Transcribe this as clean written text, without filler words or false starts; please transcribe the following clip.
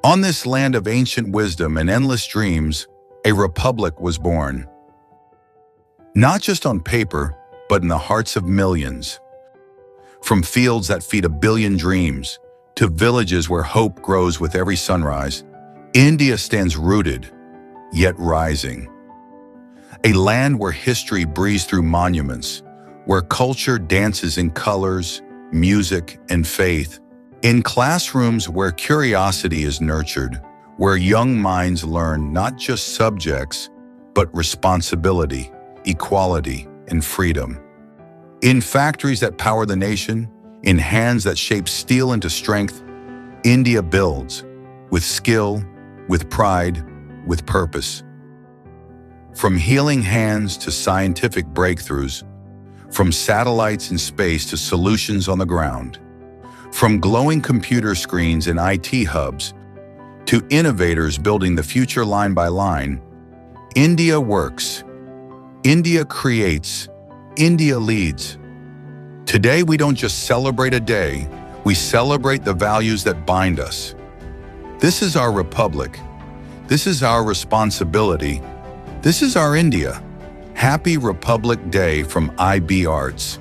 On this land of ancient wisdom and endless dreams, a republic was born. Not just on paper, but in the hearts of millions. From fields that feed a billion dreams, to villages where hope grows with every sunrise, India stands rooted, yet rising. A land where history breathes through monuments, where culture dances in colors, music, and faith. In classrooms where curiosity is nurtured, where young minds learn not just subjects, but responsibility, equality, and freedom. In factories that power the nation, in hands that shape steel into strength, India builds, with skill, with pride, with purpose. From healing hands to scientific breakthroughs, from satellites in space to solutions on the ground, from glowing computer screens and IT hubs to innovators building the future line by line, India works, India creates, India leads. Today we don't just celebrate a day, we celebrate the values that bind us. This is our republic. This is our responsibility. This is our India. Happy Republic Day from IB Arts.